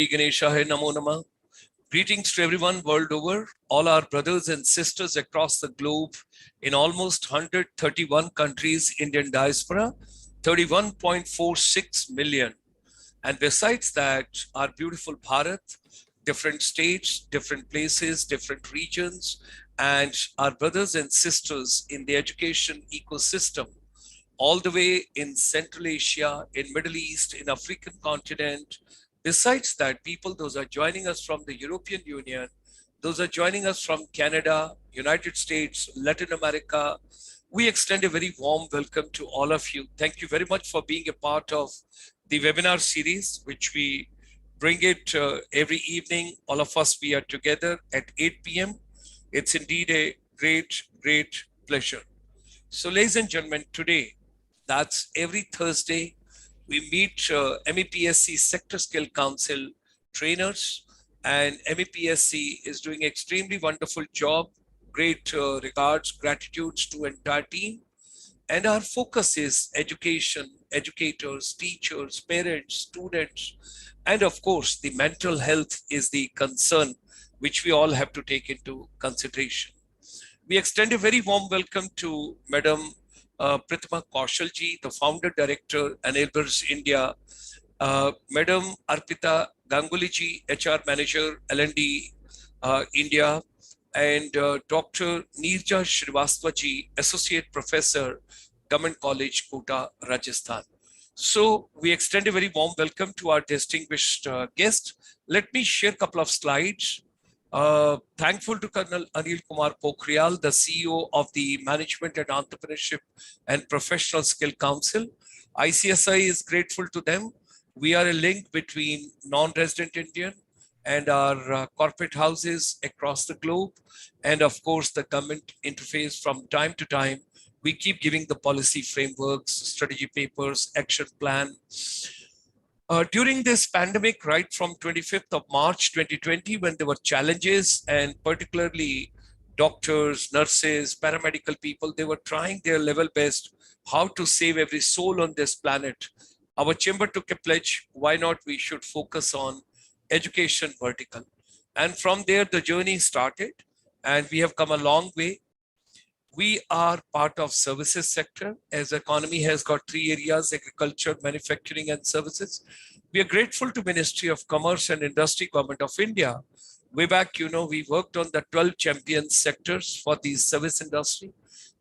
Ganeshaya Namo Namah. Greetings to everyone world over, all our brothers and sisters across the globe in almost 131 countries, Indian diaspora, 31.46 million. And besides that, our beautiful Bharat, different states, different places, different regions, and our brothers and sisters in the education ecosystem, all the way in Central Asia, in Middle East, in African continent. Besides that, people, those are joining us from the European Union, those are joining us from Canada, United States, Latin America. We extend a very warm welcome to all of you. Thank you very much for being a part of the webinar series, which we bring it every evening. All of us, we are together at 8 p.m. It's indeed a great, great pleasure. So ladies and gentlemen, today, that's every Thursday, we meet MEPSC Sector Skill Council trainers, and MEPSC is doing extremely wonderful job. Great regards, gratitudes to entire team. And our focus is education, educators, teachers, parents, students, and of course, the mental health is the concern which we all have to take into consideration. We extend a very warm welcome to Madam Pratima Kaushalji, the founder director, Enablers India, Madam Arpita Ganguliji, HR manager, L&D India, and Dr. Neerja Srivastavaji, associate professor, Government College, Kota, Rajasthan. So we extend a very warm welcome to our distinguished guest. Let me share a couple of slides. Thankful to Colonel Anil Kumar Pokhriyal, the CEO of the Management and Entrepreneurship and Professional Skill Council. ICSI is grateful to them. We are a link between non-resident Indian and our corporate houses across the globe. And of course, the government interface from time to time. We keep giving the policy frameworks, strategy papers, action plan. During this pandemic, right from 25th of March 2020, when there were challenges, and particularly doctors, nurses, paramedical people, they were trying their level best how to save every soul on this planet. Our chamber took a pledge, why not we should focus on education vertical. And from there, the journey started, and we have come a long way. We are part of services sector, as economy has got three areas: agriculture, manufacturing, and services. We are grateful to Ministry of Commerce and Industry, Government of India. Way back, we worked on the 12 champion sectors for the service industry,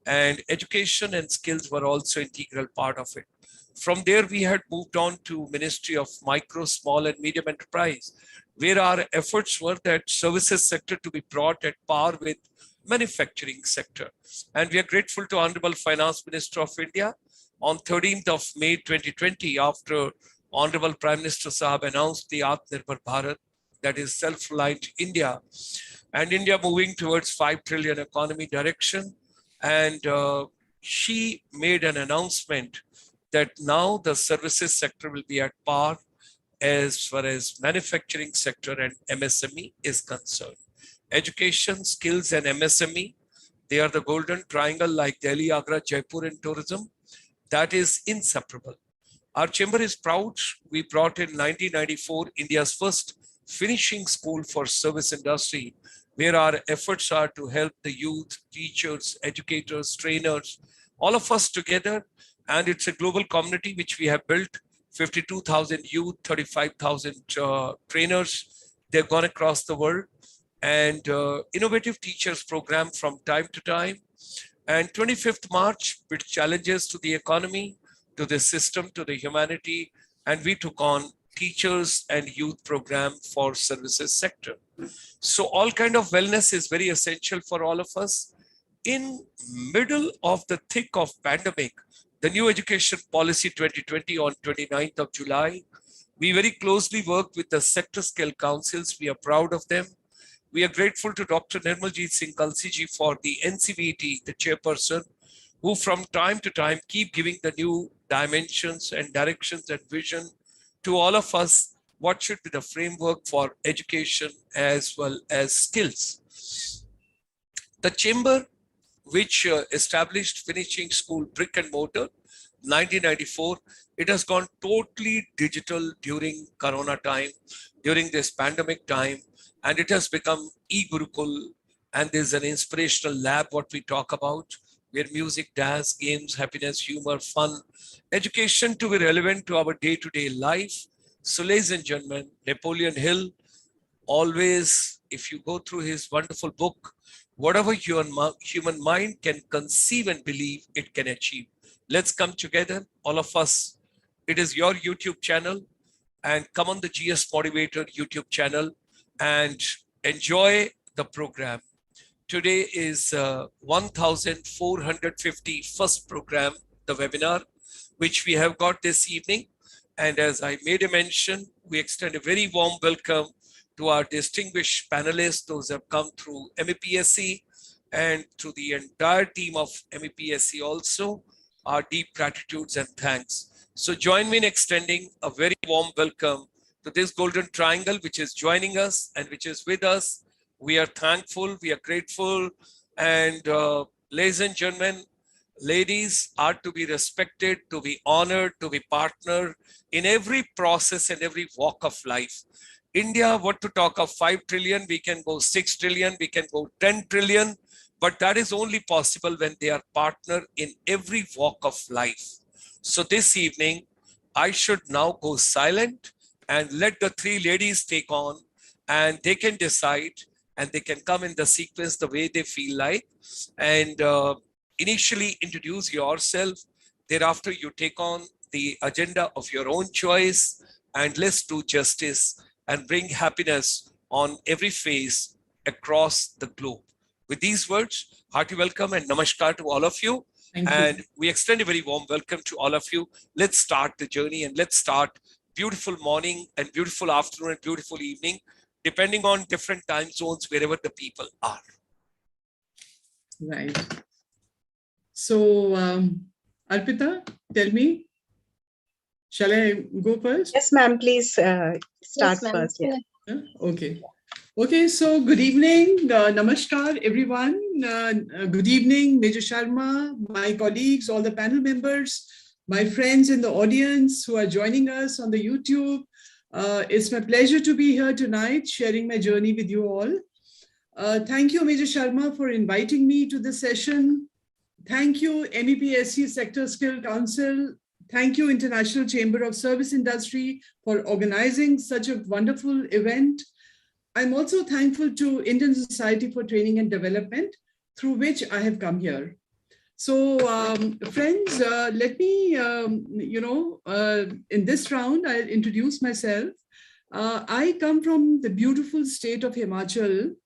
and education and skills were also integral part of it. From there, we had moved on to Ministry of Micro, Small, and Medium Enterprise, where our efforts were that services sector to be brought at par with manufacturing sector. And we are grateful to Honorable Finance Minister of India on 13th of May 2020, after Honorable Prime Minister Sahab announced the Atmanirbhar Bharat, that is self-reliant India, and India moving towards 5 trillion economy direction. And she made an announcement that now the services sector will be at par as far as manufacturing sector and MSME is concerned. Education, skills, and MSME, they are the golden triangle like Delhi, Agra, Jaipur, and tourism. That is inseparable. Our chamber is proud. We brought in 1994 India's first finishing school for service industry, where our efforts are to help the youth, teachers, educators, trainers, all of us together. And it's a global community which we have built. 52,000 youth, 35,000 trainers. They've gone across the world. And innovative teachers program from time to time. And 25th March, with challenges to the economy, to the system, to the humanity, and we took on teachers and youth program for services sector. So all kind of wellness is very essential for all of us. In middle of the thick of pandemic, the new education policy 2020 on 29th of July, we very closely worked with the sector skill councils. We are proud of them. We are grateful to Dr. Nirmaljeet Singh Kalsi for the NCVT, the chairperson, who from time to time keep giving the new dimensions and directions and vision to all of us, what should be the framework for education as well as skills. The chamber, which established finishing school brick and mortar, 1994. It has gone totally digital during Corona time, during this pandemic time, and it has become e-Gurukul. And there's an inspirational lab, what we talk about, where music, dance, games, happiness, humor, fun, education to be relevant to our day-to-day life. So, ladies and gentlemen, Napoleon Hill, always, if you go through his wonderful book, whatever your human mind can conceive and believe, it can achieve. Let's come together, all of us. It is your YouTube channel, and come on the GS Motivator YouTube channel and enjoy the program. Today is 1450 first program, the webinar, which we have got this evening. And as I made a mention, we extend a very warm welcome to our distinguished panelists, those who have come through MEPSC, and to the entire team of MEPSC also, our deep gratitudes and thanks. So join me in extending a very warm welcome to this golden triangle, which is joining us and which is with us. We are thankful, we are grateful, and ladies and gentlemen, ladies are to be respected, to be honored, to be partnered in every process and every walk of life. India, what to talk of 5 trillion, we can go 6 trillion, we can go 10 trillion, but that is only possible when they are partner in every walk of life. So this evening, I should now go silent and let the three ladies take on, and they can decide and they can come in the sequence the way they feel like, and initially introduce yourself. Thereafter, you take on the agenda of your own choice, and let's do justice and bring happiness on every face across the globe. With these words, hearty welcome and namaskar to all of you. And we extend a very warm welcome to all of you. Let's start the journey, and let's start beautiful morning and beautiful afternoon and beautiful evening, depending on different time zones wherever the people are. Right. So, Arpita, tell me, shall I go first? Yes, ma'am, please start Yes, first. Yeah. Okay. Okay, so good evening, namaskar everyone. Good evening, Major Sharma, my colleagues, all the panel members, my friends in the audience who are joining us on the YouTube. It's my pleasure to be here tonight, sharing my journey with you all. Thank you, Major Sharma, for inviting me to this session. Thank you, MEPSC Sector Skill Council. Thank you, International Chamber of Service Industry, for organizing such a wonderful event. I'm also thankful to Indian Society for Training and Development, through which I have come here. So, friends, let me, in this round, I'll introduce myself. I come from the beautiful state of Himachal,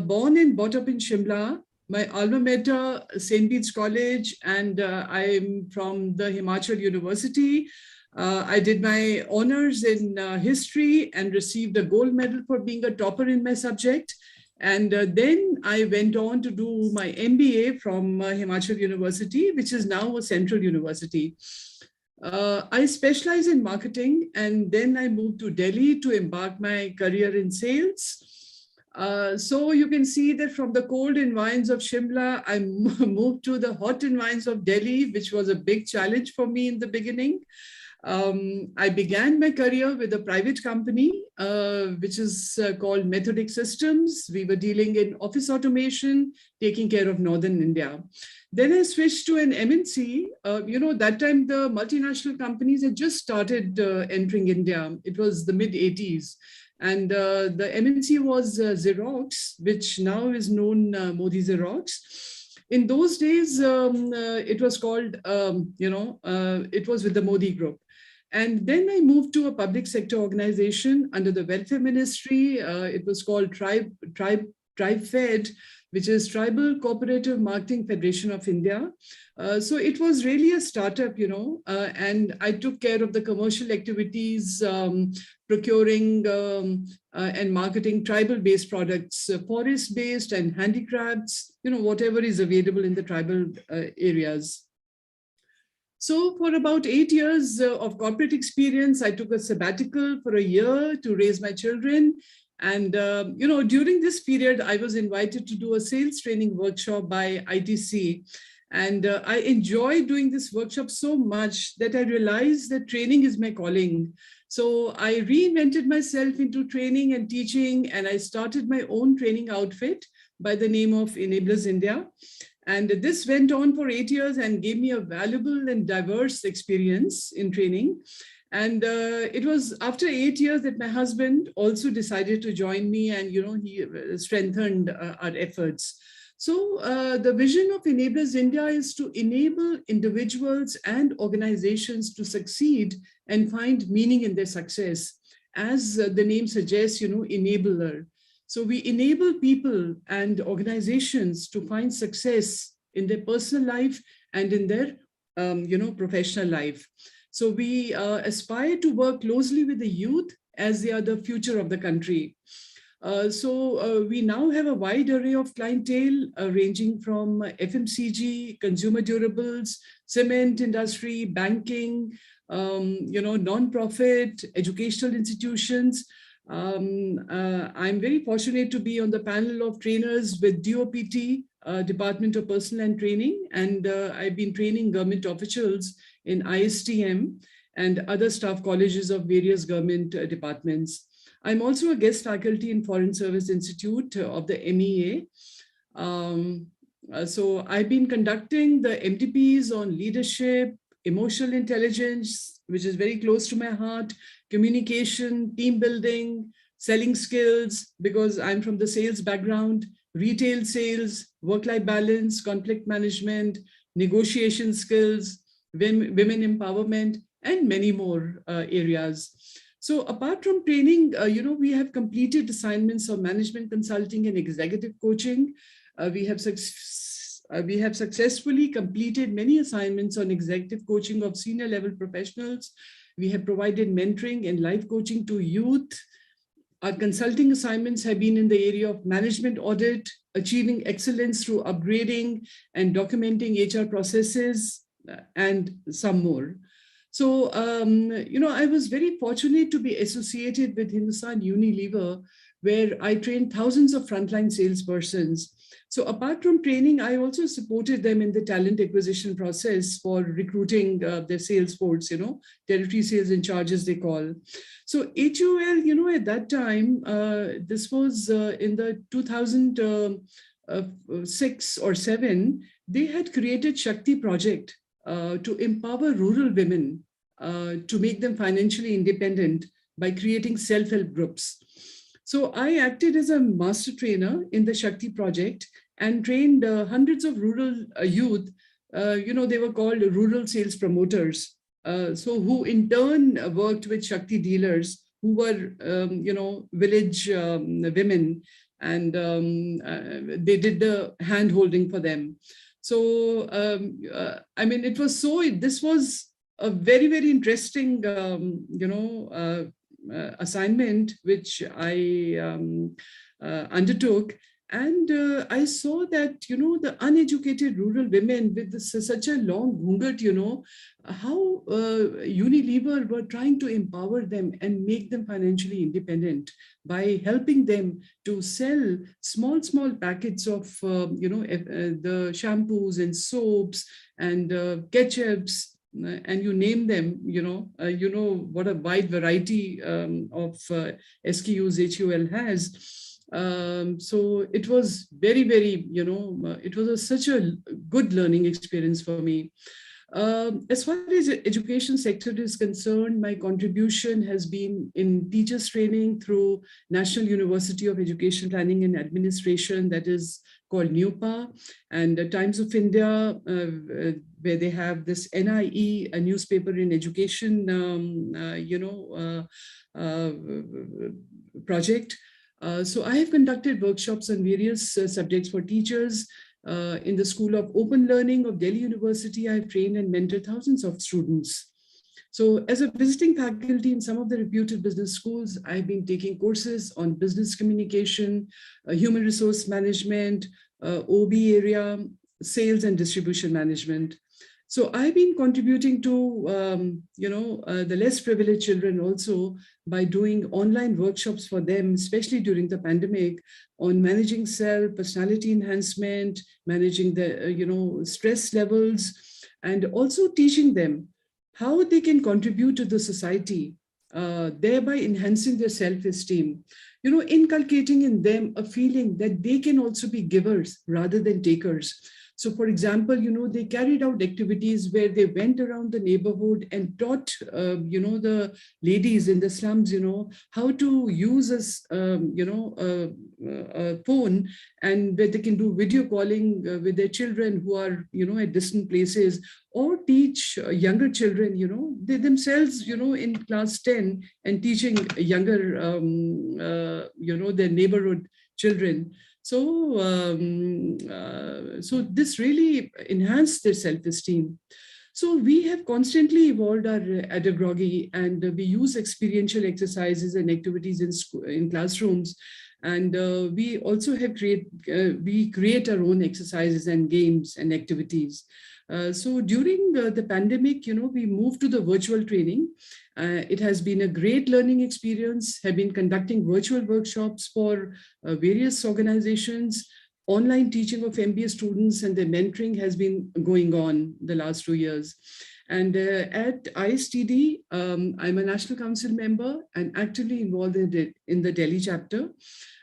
born and brought up in Shimla. My alma mater, St. Bede's College, and I'm from the Himachal University. I did my honors in history and received a gold medal for being a topper in my subject. And then I went on to do my MBA from Himachal University, which is now a central university. I specialize in marketing, and then I moved to Delhi to embark my career in sales. So you can see that from the cold environs of Shimla, I moved to the hot environs of Delhi, which was a big challenge for me in the beginning. I began my career with a private company, which is called Methodic Systems. We were dealing in office automation, taking care of Northern India. Then I switched to an MNC. That time the multinational companies had just started entering India. It was the mid-80s. And the MNC was Xerox, which now is known Modi Xerox. In those days, it was called, it was with the Modi Group. And then I moved to a public sector organization under the Welfare Ministry. It was called TribeFed, which is Tribal Cooperative Marketing Federation of India. So it was really a startup, and I took care of the commercial activities, procuring and marketing tribal-based products, forest-based and handicrafts, whatever is available in the tribal areas. So for about 8 years of corporate experience, I took a sabbatical for a year to raise my children. And, during this period, I was invited to do a sales training workshop by ITC. And I enjoy doing this workshop so much that I realized that training is my calling. So I reinvented myself into training and teaching, and I started my own training outfit by the name of Enablers India. And this went on for 8 years and gave me a valuable and diverse experience in training. And it was after 8 years that my husband also decided to join me, and he strengthened our efforts. So the vision of Enablers India is to enable individuals and organizations to succeed and find meaning in their success. As the name suggests, enabler. So we enable people and organizations to find success in their personal life and in their, professional life. So we aspire to work closely with the youth as they are the future of the country. So we now have a wide array of clientele ranging from FMCG, consumer durables, cement industry, banking, non-profit, educational institutions. I'm very fortunate to be on the panel of trainers with DOPT, Department of Personnel and Training, and I've been training government officials in ISTM and other staff colleges of various government departments. I'm also a guest faculty in Foreign Service Institute of the MEA. So I've been conducting the MTPs on leadership, emotional intelligence, which is very close to my heart, communication, team building, selling skills, because I'm from the sales background, retail sales, work-life balance, conflict management, negotiation skills, women empowerment, and many more areas. So apart from training, we have completed assignments of management consulting and executive coaching. We have successfully completed many assignments on executive coaching of senior level professionals. We have provided mentoring and life coaching to youth. Our consulting assignments have been in the area of management audit, achieving excellence through upgrading and documenting HR processes, and some more. So, I was very fortunate to be associated with Hindustan Unilever, where I trained thousands of frontline salespersons. So apart from training, I also supported them in the talent acquisition process for recruiting their sales force, territory sales in charges they call. So HUL, at that time, this was in the 2006 or 7, they had created Shakti project to empower rural women to make them financially independent by creating self-help groups. So I acted as a master trainer in the Shakti project and trained hundreds of rural youth. They were called rural sales promoters. So who in turn worked with Shakti dealers who were, village women, and they did the hand holding for them. So, it was this was a very, very interesting, assignment, which I undertook. And I saw that, the uneducated rural women with such a long ghungat, how Unilever were trying to empower them and make them financially independent by helping them to sell small packets of, the shampoos and soaps and ketchups, and you name them, what a wide variety of SKUs HUL has. So it was very, very, it was such a good learning experience for me. As far as the education sector is concerned, my contribution has been in teachers training through National University of Education Planning and Administration, that is called NUPA, and Times of India, where they have this NIE, a newspaper in education, project. So I have conducted workshops on various subjects for teachers. In the School of Open Learning of Delhi University, I've trained and mentored thousands of students. So as a visiting faculty in some of the reputed business schools, I've been taking courses on business communication, human resource management, OB area, sales and distribution management. So I've been contributing to, the less privileged children also by doing online workshops for them, especially during the pandemic, on managing self, personality enhancement, managing the, stress levels, and also teaching them how they can contribute to the society, thereby enhancing their self-esteem. Inculcating in them a feeling that they can also be givers rather than takers. So, for example, they carried out activities where they went around the neighborhood and taught, the ladies in the slums, how to use a phone, and where they can do video calling with their children who are, at distant places, or teach younger children, they themselves, in class 10, and teaching younger, their neighborhood children. So this really enhanced their self-esteem. So we have constantly evolved our pedagogy, and we use experiential exercises and activities in classrooms. And we also have we create our own exercises and games and activities. So during the pandemic, we moved to the virtual training. It has been a great learning experience, have been conducting virtual workshops for various organizations. Online teaching of MBA students and their mentoring has been going on the last 2 years. And at ISTD, I'm a National Council member and actively involved in the Delhi chapter.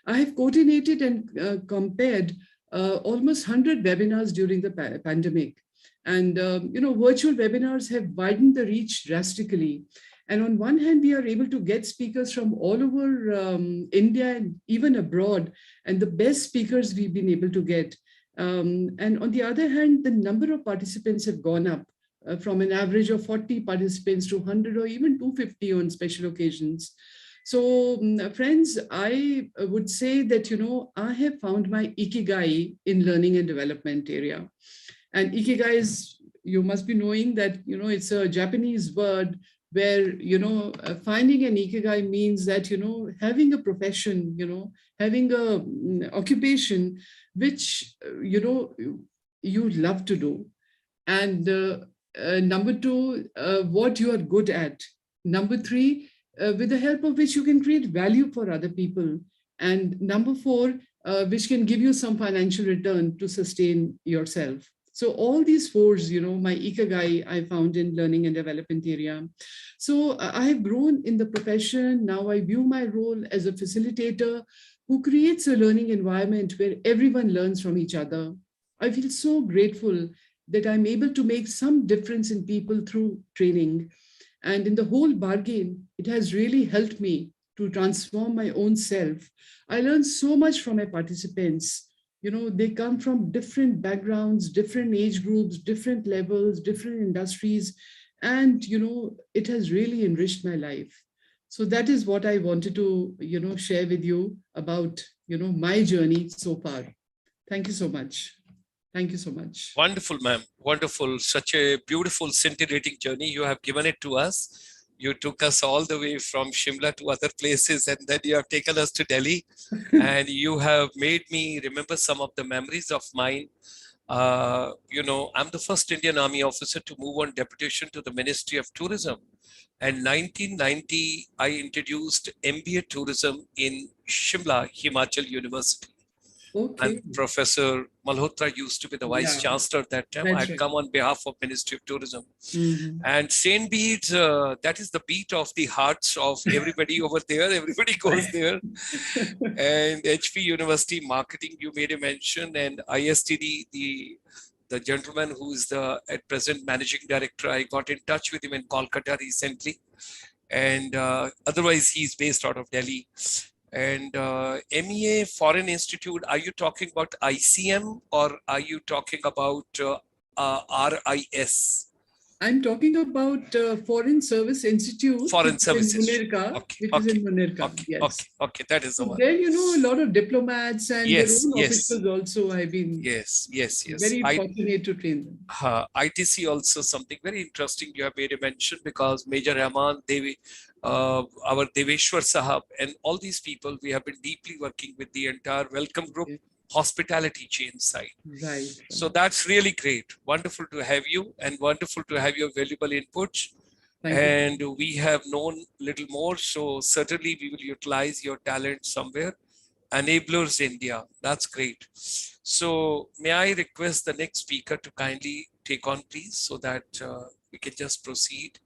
I have coordinated and compared almost 100 webinars during the pandemic. And, virtual webinars have widened the reach drastically. And on one hand, we are able to get speakers from all over India and even abroad, and the best speakers we've been able to get. And on the other hand, the number of participants have gone up from an average of 40 participants to 100 or even 250 on special occasions. So, friends, I would say that, I have found my ikigai in learning and development area. And ikigai is, you must be knowing that, it's a Japanese word where, finding an ikigai means that, having a profession, having a occupation, which, you love to do. And number two, what you are good at. Number three, with the help of which you can create value for other people. And number four, which can give you some financial return to sustain yourself. So all these fours, my ikigai, I found in learning and development area. So I have grown in the profession. Now I view my role as a facilitator who creates a learning environment where everyone learns from each other. I feel so grateful that I'm able to make some difference in people through training. And in the whole bargain, it has really helped me to transform my own self. I learned so much from my participants. They come from different backgrounds, different age groups, different levels, different industries. And, it has really enriched my life. So that is what I wanted to, share with you about, my journey so far. Thank you so much. Thank you so much. Wonderful, ma'am. Wonderful. Such a beautiful, scintillating journey. You have given it to us. You took us all the way from Shimla to other places, and then you have taken us to Delhi. And you have made me remember some of the memories of mine. I'm the first Indian Army officer to move on deputation to the Ministry of Tourism. And 1990, I introduced MBA tourism in Shimla, Himachal University. Okay. And Professor Malhotra used to be the Vice Chancellor at that time. I'd come on behalf of Ministry of Tourism. And St. Bede's, that is the beat of the hearts of everybody over there. Everybody goes there. And HP University Marketing, you made a mention, and ISTD, the gentleman who is the at present managing director, I got in touch with him in Kolkata recently. And otherwise, he's based out of Delhi. And MEA Foreign Institute, are you talking about ICM or are you talking about RIS? I'm talking about Foreign Service Institute. Foreign Service Institute. Which is in Munirka. Yes. Okay, that is the one. There, a lot of diplomats and their own officials also have been very fortunate to train them. ITC also something very interesting you have made a mention, because Major Rahman, our Deveshwar Sahab, and all these people, we have been deeply working with the entire welcome group. hospitality chain side. Right. So that's really great. Wonderful to have you, and wonderful to have your valuable inputs. Thank you. And we have known little more, so certainly we will utilize your talent somewhere. Enablers India, that's great. So may I request the next speaker to kindly take on, please, so that we can just proceed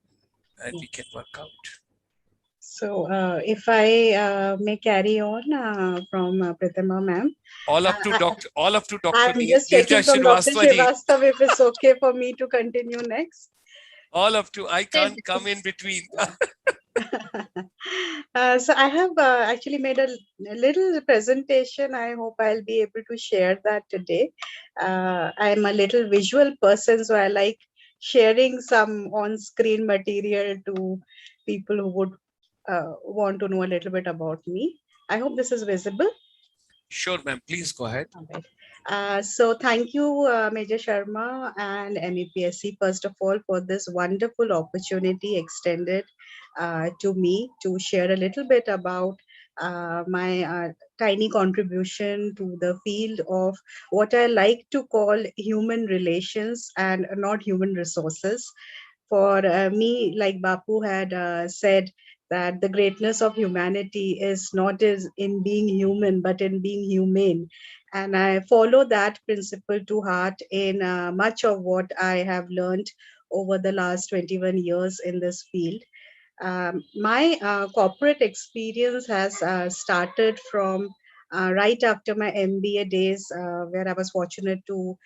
and we can work out. So if I may carry on from Pratima ma'am. All up to Dr. I'm just Nirja checking from Dr. Srivastava ji. Srivastav if it's okay for me to continue next. All up to, I can't come in between. So I have actually made a little presentation. I hope I'll be able to share that today. I'm a little visual person, so I like sharing some on-screen material to people who would want to know a little bit about me. I hope this is visible. Sure, ma'am. Please go ahead. All right. So thank you, Major Sharma and MEPSC, first of all, for this wonderful opportunity extended to me to share a little bit about my tiny contribution to the field of what I like to call human relations and not human resources. For me, like Bapu had said, that the greatness of humanity is not as in being human, but in being humane. And I follow that principle to heart in much of what I have learned over the last 21 years in this field. My corporate experience has started from right after my MBA days, where I was fortunate to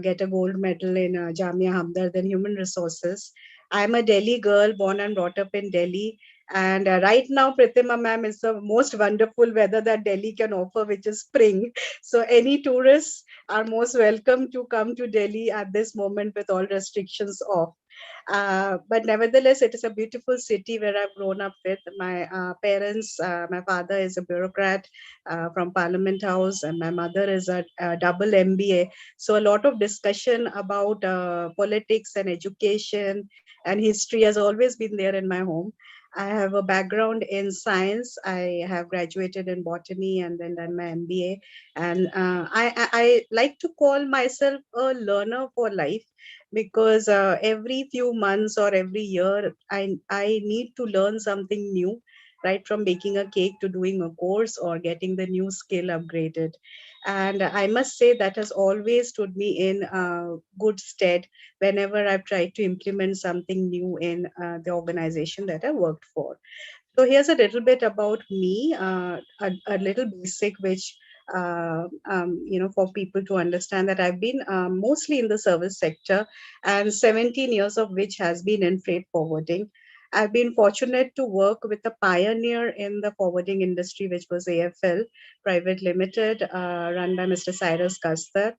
get a gold medal in Jamia Hamdard in human resources. I'm a Delhi girl, born and brought up in Delhi. And right now, Pritima ma'am, is the most wonderful weather that Delhi can offer, which is spring. So any tourists are most welcome to come to Delhi at this moment with all restrictions off. But nevertheless, it is a beautiful city where I've grown up with. My parents, my father is a bureaucrat from Parliament House, and my mother is a double MBA. So a lot of discussion about politics and education and history has always been there in my home. I have a background in science. I have graduated in botany and then done my MBA. And I like to call myself a learner for life, because every few months or every year I need to learn something new, right from baking a cake to doing a course or getting the new skill upgraded. And I must say that has always stood me in good stead whenever I've tried to implement something new in the organization that I worked for. So here's a little bit about me, a little basic, which for people to understand that I've been mostly in the service sector, and 17 years of which has been in freight forwarding. I've been fortunate to work with a pioneer in the forwarding industry, which was AFL Private Limited, run by Mr. Cyrus Kastar.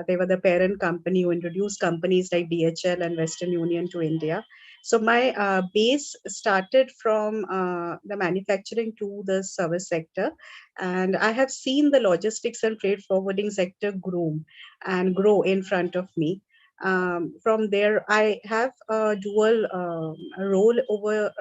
They were the parent company who introduced companies like DHL and Western Union to India. So my base started from the manufacturing to the service sector, and I have seen the logistics and freight forwarding sector groom and grow in front of me. From there, I have a dual role over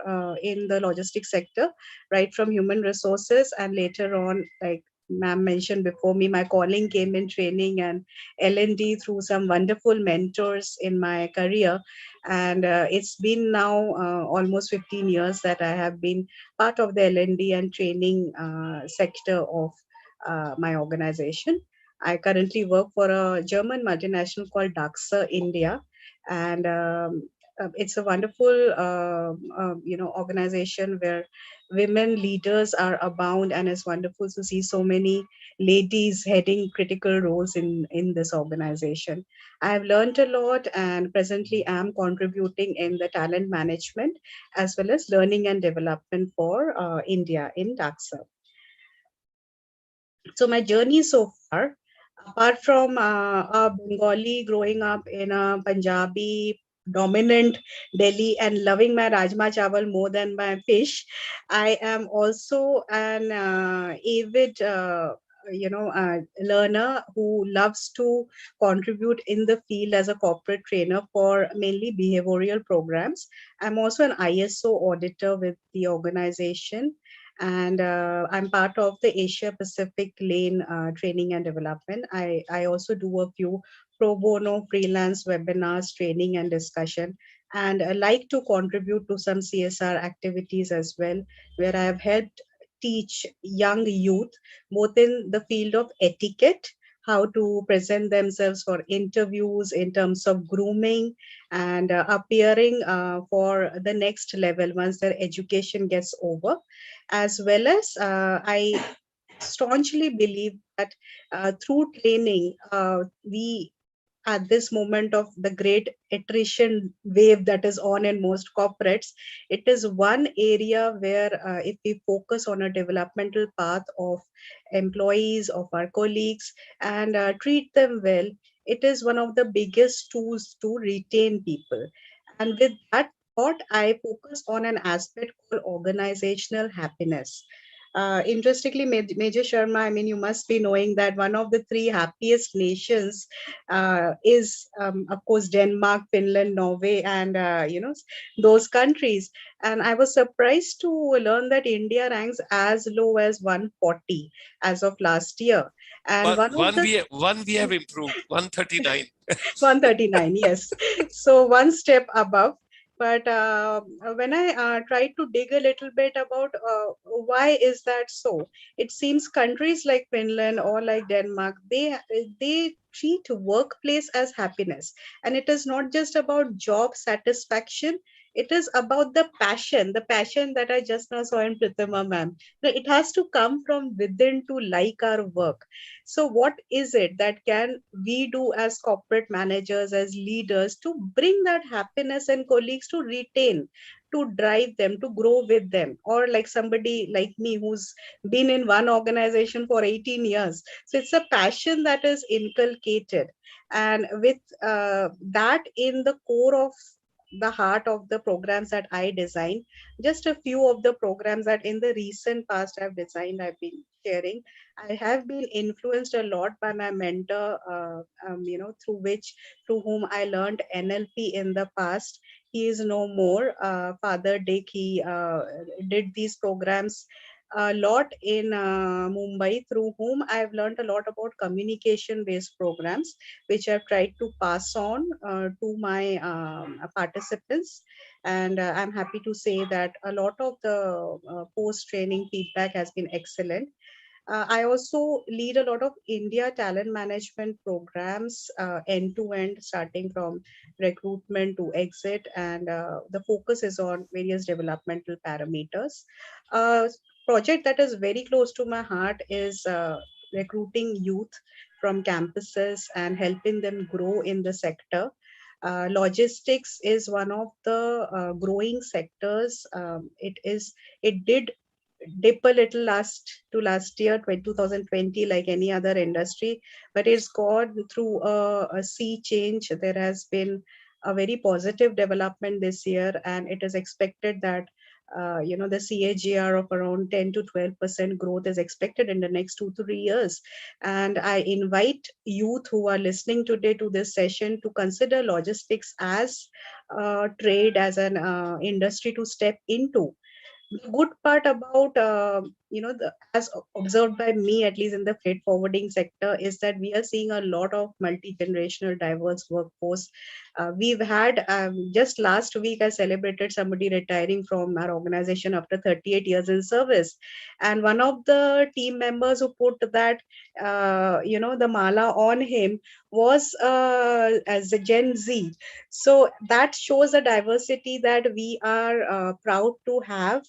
in the logistics sector, right from human resources, and later on, like ma'am mentioned before me, my calling came in training and L&D through some wonderful mentors in my career. And it's been now almost 15 years that I have been part of the L&D and training sector of my organization. I currently work for a German multinational called Daxa India, and it's a wonderful, organization where women leaders are abound, and it's wonderful to see so many ladies heading critical roles in this organization. I have learned a lot, and presently am contributing in the talent management as well as learning and development for India in Daxa. So my journey so far, apart from a Bengali growing up in a Punjabi dominant Delhi and loving my rajma chawal more than my fish, I am also an avid learner who loves to contribute in the field as a corporate trainer for mainly behavioral programs. I'm also an ISO auditor with the organization, and I'm part of the Asia Pacific Lane Training and Development. I also do a few pro bono freelance webinars, training and discussion, and I like to contribute to some CSR activities as well, where I have helped teach young youth both in the field of etiquette, how to present themselves for interviews in terms of grooming and appearing for the next level once their education gets over, as well as I staunchly believe that through training, we at this moment of the great attrition wave that is on in most corporates, it is one area where if we focus on a developmental path of employees, of our colleagues, and treat them well, it is one of the biggest tools to retain people. And with that thought, I focus on an aspect called organizational happiness. Interestingly, Major Sharma, I mean, you must be knowing that one of the three happiest nations is, of course, Denmark, Finland, Norway, and those countries. And I was surprised to learn that India ranks as low as 140 as of last year. And one of the One we have improved, 139. 139, yes. So one step above. But when I tried to dig a little bit about why is that so, it seems countries like Finland or like Denmark, they treat workplace as happiness, and it is not just about job satisfaction. It is about the passion that I just now saw in Pritima ma'am. It has to come from within to like our work. So, what is it that can we do as corporate managers, as leaders, to bring that happiness and colleagues to retain, to drive them, to grow with them? Or like somebody like me who's been in one organization for 18 years. So, it's a passion that is inculcated. And with that in the core of the heart of the programs that I design, just a few of the programs that in the recent past I've designed, I've been sharing. I have been influenced a lot by my mentor, through whom I learned NLP in the past. He is no more. Father Dick, he did these programs a lot in Mumbai, through whom I've learned a lot about communication based programs, which I've tried to pass on to my participants. And I'm happy to say that a lot of the post training feedback has been excellent. I also lead a lot of India talent management programs, end to end, starting from recruitment to exit, and the focus is on various developmental parameters. A project that is very close to my heart is recruiting youth from campuses and helping them grow in the sector. Logistics is one of the growing sectors. It did dip a little last year, 2020, like any other industry, but it's gone through a sea change. There has been a very positive development this year, and it is expected that the CAGR of around 10 to 12% growth is expected in the next 2 to 3 years. And I invite youth who are listening today to this session to consider logistics as a trade, as an industry to step into. The good part about as observed by me, at least in the freight forwarding sector, is that we are seeing a lot of multi-generational diverse workforce. We've had just last week I celebrated somebody retiring from our organization after 38 years in service, and one of the team members who put that the mala on him was as a Gen Z. So that shows a diversity that we are proud to have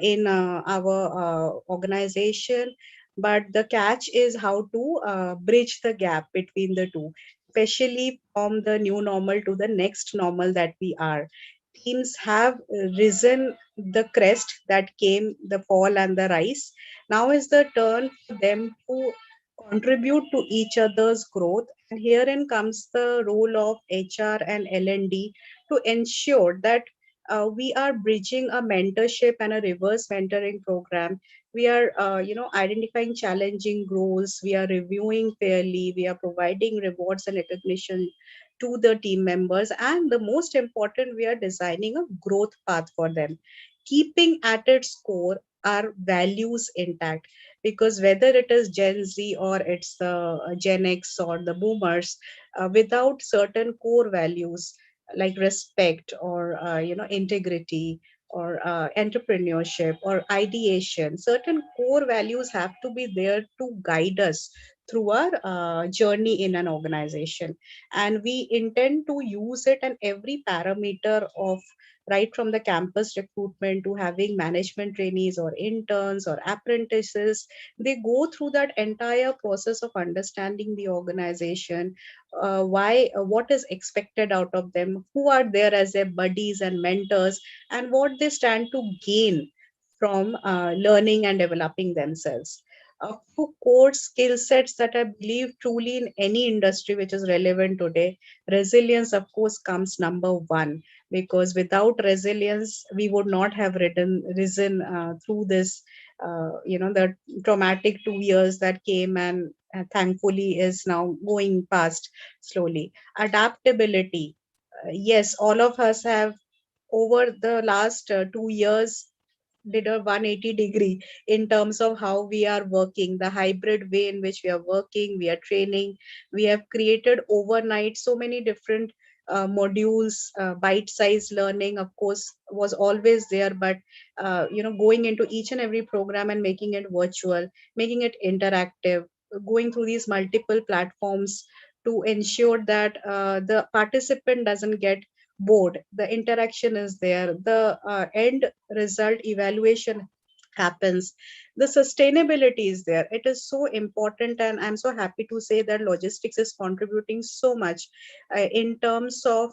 in our organization. But the catch is how to bridge the gap between the two, especially from the new normal to the next normal that we are. Teams have risen the crest that came, the fall and the rise. Now is the turn for them to contribute to each other's growth. And herein comes the role of HR and L&D to ensure that we are bridging a mentorship and a reverse mentoring program. We are identifying challenging goals, we are reviewing fairly, we are providing rewards and recognition to the team members, and the most important, we are designing a growth path for them, keeping at its core our values intact. Because whether it is Gen Z or it's the Gen X or the boomers, without certain core values like respect or integrity or entrepreneurship or ideation, certain core values have to be there to guide us through our journey in an organization. And we intend to use it in every parameter of, right from the campus recruitment to having management trainees or interns or apprentices. They go through that entire process of understanding the organization, why what is expected out of them, who are there as their buddies and mentors, and what they stand to gain from learning and developing themselves. Two core skill sets that I believe truly in any industry which is relevant today. Resilience, of course, comes number one, because without resilience, we would not have risen through this, the traumatic 2 years that came and thankfully is now going past slowly. Adaptability. Yes, all of us have over the last 2 years did a 180-degree in terms of how we are working, the hybrid way in which we are working, we are training. We have created overnight so many different modules. Bite-sized learning, of course, was always there, but going into each and every program and making it virtual, making it interactive, going through these multiple platforms to ensure that the participant doesn't get bored, the interaction is there, the end result evaluation happens, the sustainability is there. It is so important, and I'm so happy to say that logistics is contributing so much in terms of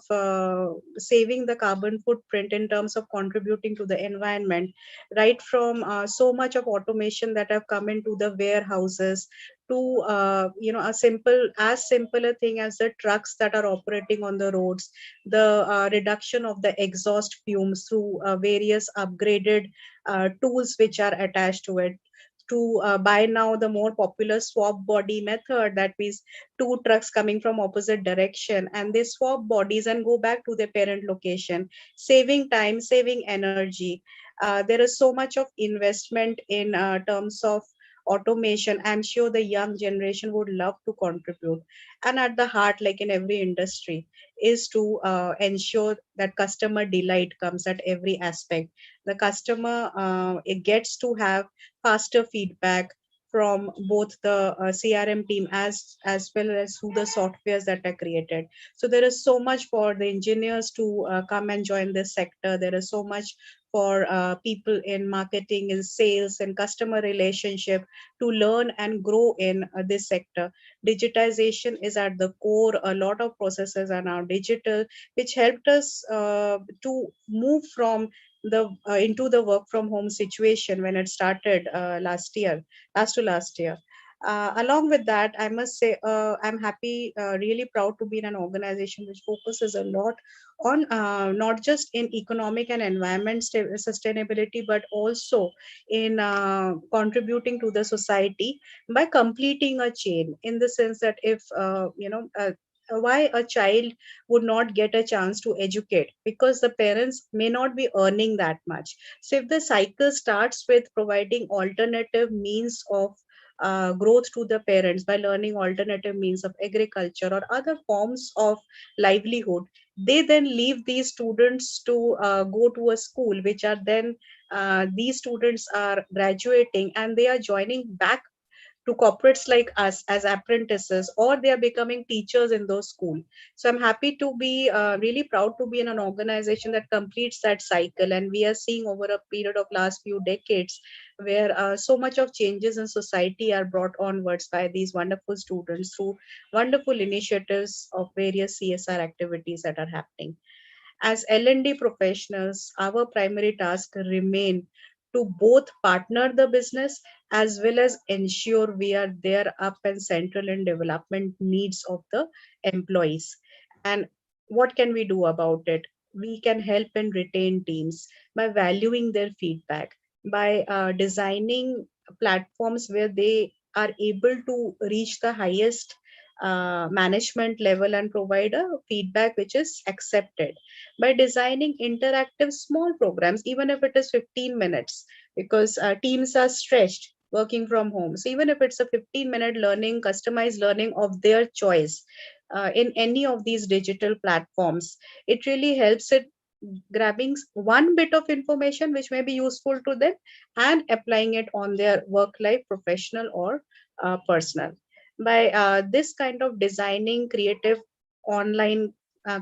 saving the carbon footprint, in terms of contributing to the environment, right from so much of automation that have come into the warehouses to a simple a thing as the trucks that are operating on the roads, the reduction of the exhaust fumes through various upgraded tools which are attached to it, to by now the more popular swap body method, that means two trucks coming from opposite direction and they swap bodies and go back to their parent location, saving time, saving energy. There is so much of investment in terms of automation. I'm sure the young generation would love to contribute. And at the heart, like in every industry, is to ensure that customer delight comes at every aspect. The customer it gets to have faster feedback from both the CRM team as well as through the softwares that are created. So there is so much for the engineers to come and join this sector. There is so much for people in marketing, in sales, and customer relationship to learn and grow in this sector. Digitization is at the core. A lot of processes are now digital, which helped us to move from the into the work from home situation when it started last to last year. Along with that, I must say I'm happy, really proud to be in an organization which focuses a lot on not just in economic and environment sustainability, but also in contributing to the society by completing a chain, in the sense that if why a child would not get a chance to educate, because the parents may not be earning that much. So if the cycle starts with providing alternative means of growth to the parents by learning alternative means of agriculture or other forms of livelihood, they then leave these students to go to a school, which are then these students are graduating and they are joining back to corporates like us as apprentices, or they are becoming teachers in those schools. So I'm happy to be really proud to be in an organization that completes that cycle. And we are seeing over a period of last few decades where so much of changes in society are brought onwards by these wonderful students through wonderful initiatives of various CSR activities that are happening. As L&D professionals, our primary task remain to both partner the business as well as ensure we are there up and central in development needs of the employees. And what can we do about it? We can help and retain teams by valuing their feedback, by designing platforms where they are able to reach the highest management level and provide a feedback which is accepted, by designing interactive small programs, even if it is 15 minutes, because teams are stretched working from home. So even if it's a 15-minute learning, customized learning of their choice in any of these digital platforms, it really helps it grabbing one bit of information which may be useful to them and applying it on their work life, professional or personal. By this kind of designing creative online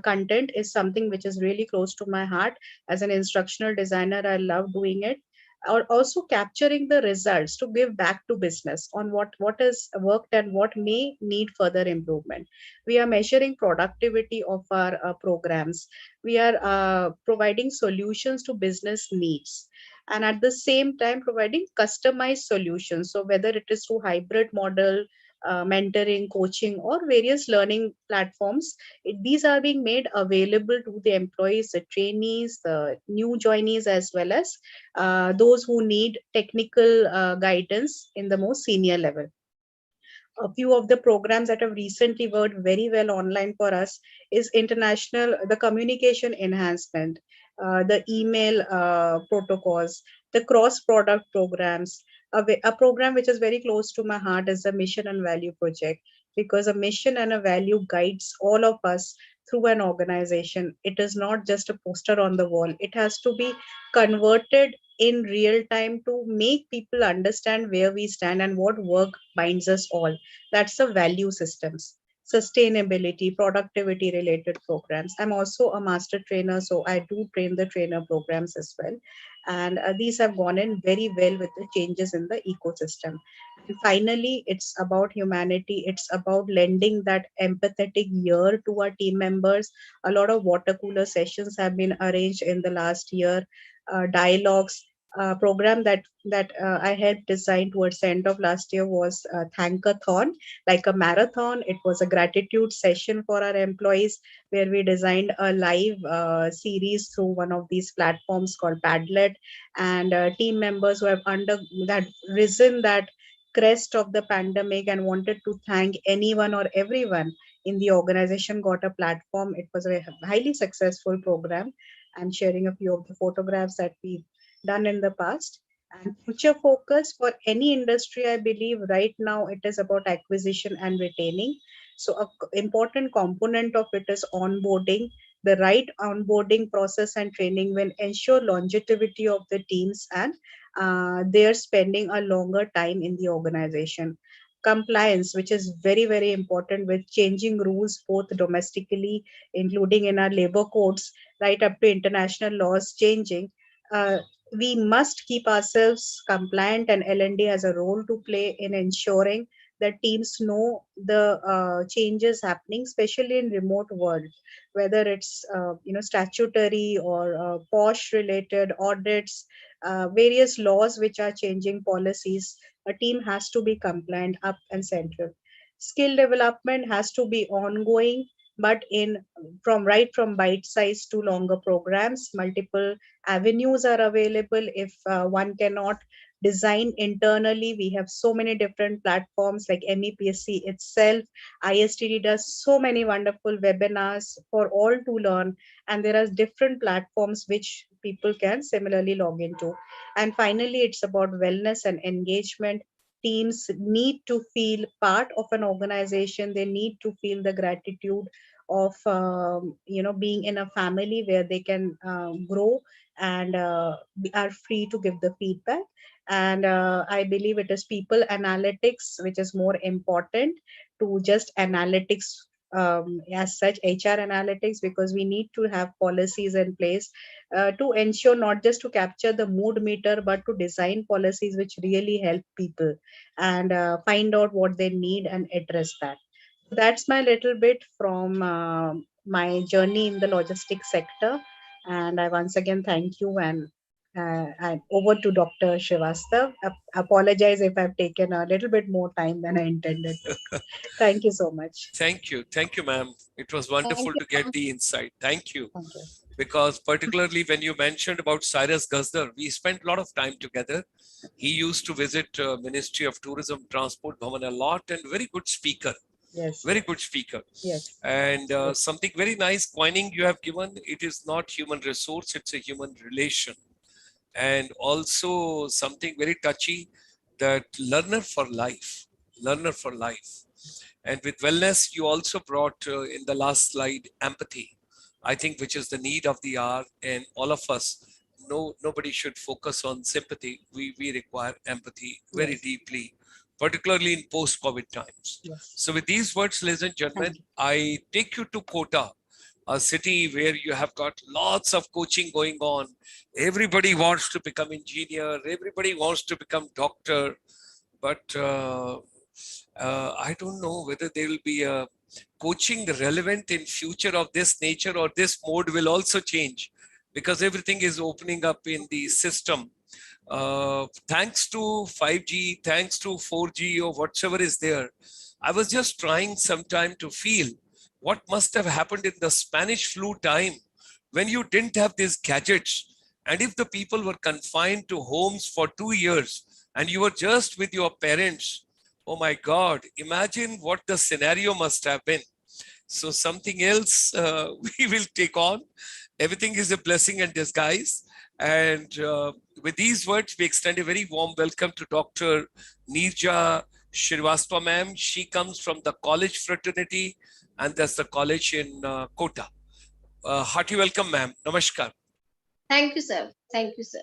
content is something which is really close to my heart. As an instructional designer, I love doing it. Or also capturing the results to give back to business on what has worked and what may need further improvement. We are measuring productivity of our programs. We are providing solutions to business needs, and at the same time providing customized solutions. So whether it is through hybrid model, mentoring, coaching, or various learning platforms, these are being made available to the employees, the trainees, the new joinees, as well as those who need technical guidance in the most senior level. A few of the programs that have recently worked very well online for us is international, the communication enhancement, the email protocols, the cross product programs. A program which is very close to my heart is the mission and value project, because a mission and a value guides all of us through an organization. It is not just a poster on the wall, it has to be converted in real time to make people understand where we stand and what work binds us all. That's the value systems, sustainability, productivity related programs. I'm also a master trainer, so I do train the trainer programs as well. And these have gone in very well with the changes in the ecosystem. And finally, it's about humanity. It's about lending that empathetic ear to our team members. A lot of water cooler sessions have been arranged in the last year, dialogues. Program that I helped design towards the end of last year was Thankathon, like a marathon. It was a gratitude session for our employees, where we designed a live series through one of these platforms called Padlet, and team members who have under that risen that crest of the pandemic and wanted to thank anyone or everyone in the organization got a platform. It was a highly successful program. I'm sharing a few of the photographs that we done in the past. And future focus for any industry, I believe right now it is about acquisition and retaining. So a important component of it is onboarding. The right onboarding process and training will ensure longevity of the teams, and they're spending a longer time in the organization. Compliance, which is very, very important with changing rules both domestically, including in our labor codes, right up to international laws changing. Uh, we must keep ourselves compliant, and L&D has a role to play in ensuring that teams know the changes happening, especially in remote world, whether it's statutory or posh related audits, various laws which are changing policies. A team has to be compliant up and central. Skill development has to be ongoing, but in from bite size to longer programs. Multiple avenues are available. If one cannot design internally, we have so many different platforms like MEPSC itself. ISTD does so many wonderful webinars for all to learn, and there are different platforms which people can similarly log into. And finally, it's about wellness and engagement. Teams need to feel part of an organization. They need to feel the gratitude of being in a family where they can grow and are free to give the feedback. And I believe it is people analytics which is more important to just analytics, as such HR analytics, because we need to have policies in place to ensure not just to capture the mood meter, but to design policies which really help people and find out what they need and address that. So that's my little bit from my journey in the logistics sector. And I once again thank you, and I'm over to Dr. Srivastav. Apologize if I've taken a little bit more time than I intended to. Thank you so much. Thank you, ma'am. It was wonderful to get the insight. Thank you. Thank you. Because particularly when you mentioned about Cyrus Gazdar, we spent a lot of time together. He used to visit Ministry of Tourism, Transport Bhavan a lot, and very good speaker. Yes. Very good speaker. Yes. And something very nice coining you have given. It is not human resource, it's a human relation. and also something very touchy, that learner for life. And with wellness, you also brought in the last slide empathy, I think, which is the need of the hour. And all of us, nobody should focus on sympathy. We require empathy very Yes. deeply, particularly in post-COVID times. Yes. So with these words, ladies and gentlemen, Thank you. I take you to Kota, a city where you have got lots of coaching going on. Everybody wants to become engineer. Everybody wants to become doctor. But I don't know whether there will be a coaching relevant in future of this nature, or this mode will also change, because everything is opening up in the system. Thanks to 5G, thanks to 4G, or whatever is there. I was just trying sometime to feel what must have happened in the Spanish flu time, when you didn't have these gadgets. And if the people were confined to homes for 2 years and you were just with your parents, oh my God, imagine what the scenario must have been. So something else we will take on. Everything is a blessing in disguise. And with these words, we extend a very warm welcome to Dr. Neerja Shrivastava, ma'am. She comes from the college fraternity, and that's the college in Kota. Hearty welcome, ma'am. Namaskar. Thank you, sir. Thank you, sir.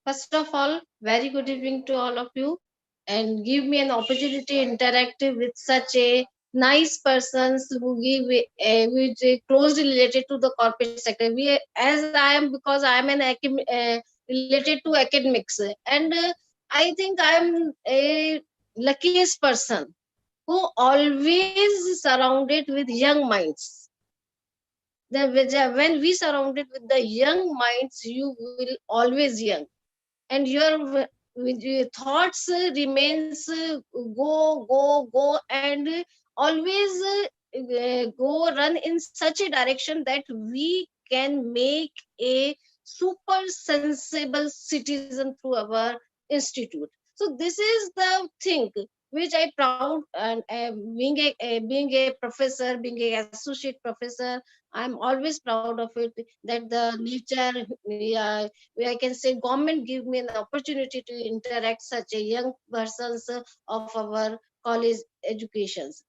First of all, very good evening to all of you, and give me an opportunity to interact with such a nice persons who give which closely related to the corporate sector. We, as I am, because I am an related to academics, and I think I am a luckiest person who always surrounded with young minds. When we surrounded with the young minds, you will always young, and your thoughts remains go, and always go run in such a direction that we can make a super sensible citizen through our institute. So this is the thing which I proud, and being a professor, being a associate professor, I'm always proud of it, that the nature, yeah, I can say government give me an opportunity to interact such a young persons of our college educations.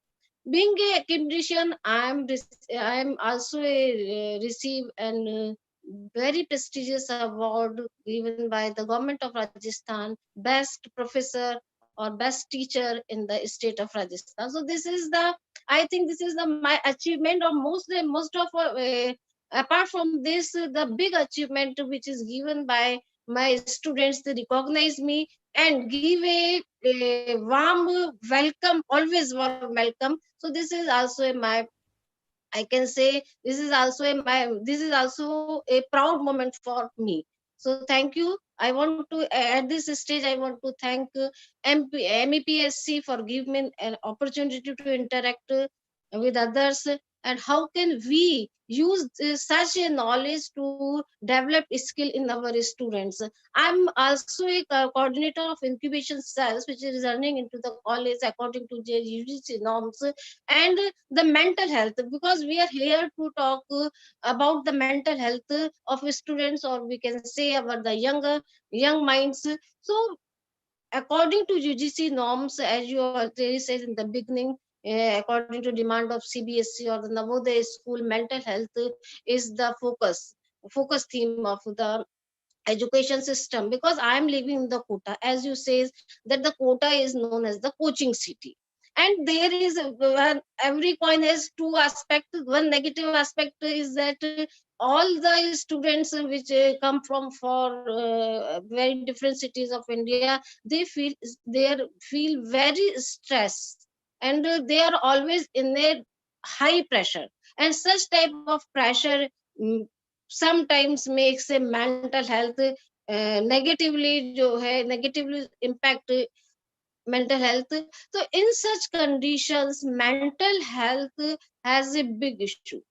Being a academician, I am also a receive an very prestigious award given by the government of Rajasthan, best professor or best teacher in the state of Rajasthan. So this is the, I think this is the my achievement, or most of apart from this, the big achievement which is given by my students, they recognize me and give a warm welcome, always warm welcome. So this is also my, I can say this is also this is also a proud moment for me. So thank you. I want to, at this stage, I want to thank MEPSC for giving me an opportunity to interact with others, and how can we use such a knowledge to develop skill in our students. I'm also a coordinator of incubation cells, which is running into the college according to the UGC norms, and the mental health, because we are here to talk about the mental health of students, or we can say about the young minds. So according to UGC norms, as you already said in the beginning, according to demand of CBSC or the Navodaya school, mental health is the focus theme of the education system. Because I am living in the Kota, as you say, that the Kota is known as the coaching city, and there is every coin has two aspects. One negative aspect is that all the students which come from for very different cities of India, they feel very stressed, and they are always in a high pressure, and such type of pressure mm, sometimes makes a mental health negatively जो है negatively impact mental health. So in such conditions, mental health has a big issue.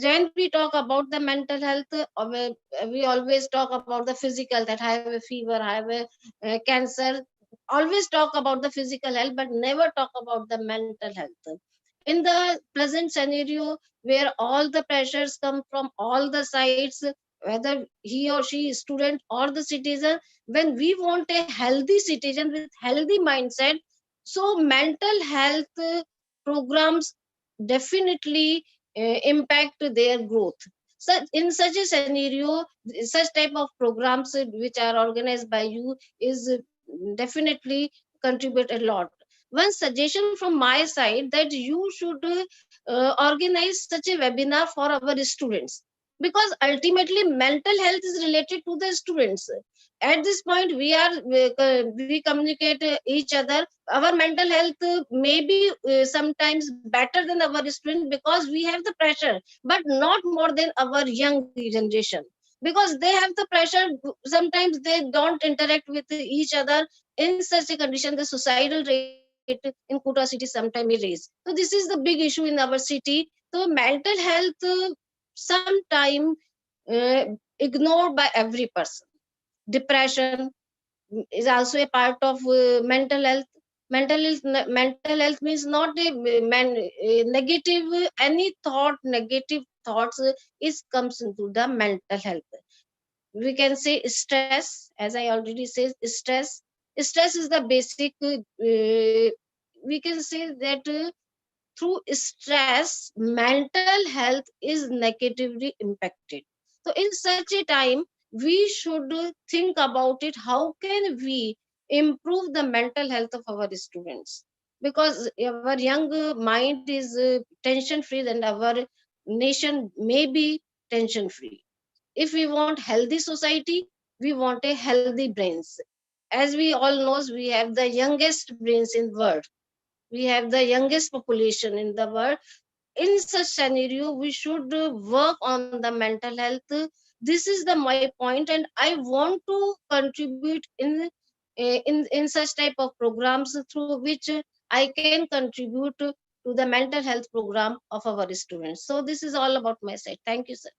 When we talk about the mental health, we always talk about the physical, that I have a fever, I have a cancer, always talk about the physical health, but never talk about the mental health. In the present scenario, where all the pressures come from all the sides, whether he or she is student or the citizen, when we want a healthy citizen with healthy mindset, so mental health programs definitely impact their growth. Such in such a scenario, such type of programs which are organized by you is definitely contribute a lot. One suggestion from my side that you should organize such a webinar for our students, because ultimately mental health is related to the students. At this point we communicate each other. Our mental health may be sometimes better than our student because we have the pressure, but not more than our young generation, because they have the pressure. Sometimes they don't interact with each other. In such a condition, the suicidal rate in Kota city sometime may raise. So this is the big issue in our city. So mental health sometime uh, ignored by every person. Depression is also a part of mental health. Mental health means not a negative, any thought, negative thoughts is comes into the mental health. We can say stress, as I already said, stress is the basic we can say that through stress mental health is negatively impacted. So in such a time we should think about it, how can we improve the mental health of our students, because our young mind is tension free and our nation may be tension free. If we want healthy society, we want a healthy brains. As we all knows, we have the youngest brains in world, we have the youngest population in the world. In such scenario we should work on the mental health. This is the my point, and I want to contribute in such type of programs through which I can contribute to the mental health program of our students. So this is all about my side. Thank you, sir.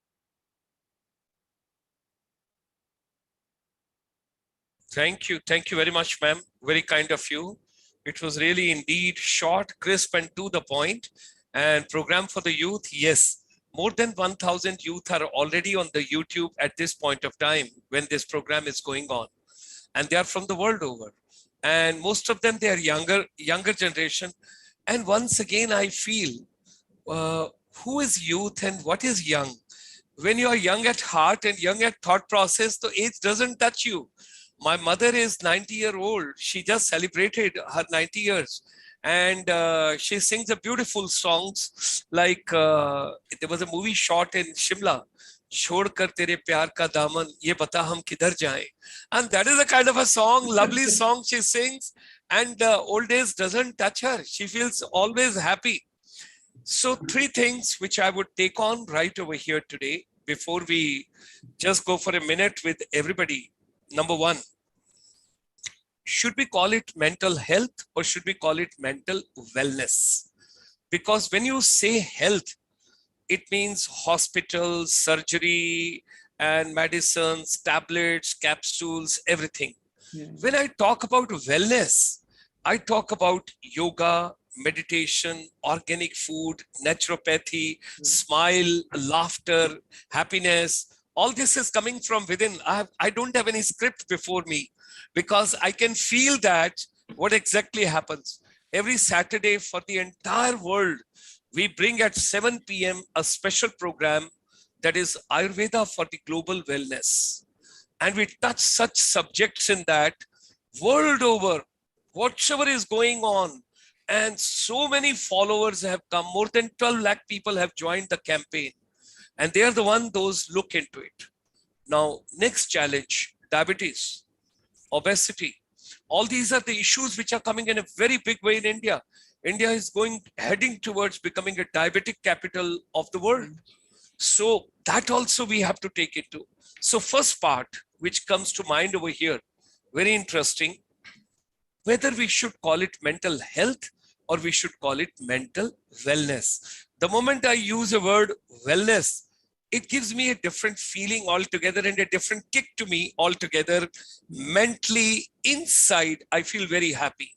Thank you. Thank you very much, ma'am. Very kind of you. It was really indeed short, crisp, and to the point. And program for the youth, yes. More than 1,000 youth are already on the YouTube at this point of time when this program is going on. And they are from the world over. And most of them, they are younger generation. And once again, I feel who is youth and what is young? When you are young at heart and young at thought process, the age doesn't touch you. My mother is 90-year-old. She just celebrated her 90 years. And she sings a beautiful songs like there was a movie shot in Shimla, छोड़कर तेरे प्यार का दामन ये बता हम किधर जाएं. And that is a kind of a song, lovely song she sings. And old age doesn't touch her. She feels always happy. So 3 things which I would take on right over here today before we just go for a minute with everybody. Number 1, should we call it mental health or should we call it mental wellness? Because when you say health, it means hospitals, surgery, and medicines, tablets, capsules, everything. Yeah. When I talk about wellness, I talk about yoga, meditation, organic food, naturopathy, smile, laughter, happiness. All this is coming from within. I don't have any script before me because I can feel that what exactly happens. Every Saturday for the entire world, we bring at 7 p.m. a special program that is Ayurveda for the global wellness. And we touch such subjects in that world over, whatever is going on. And so many followers have come, more than 12 lakh people have joined the campaign. And they are the one those look into it. Now, next challenge, diabetes, obesity. All these are the issues which are coming in a very big way in India. India is heading towards becoming a diabetic capital of the world. So that also we have to take into. So first part, which comes to mind over here, very interesting, whether we should call it mental health or we should call it mental wellness. The moment I use a word wellness, it gives me a different feeling altogether and a different kick to me altogether. Mentally, inside, I feel very happy.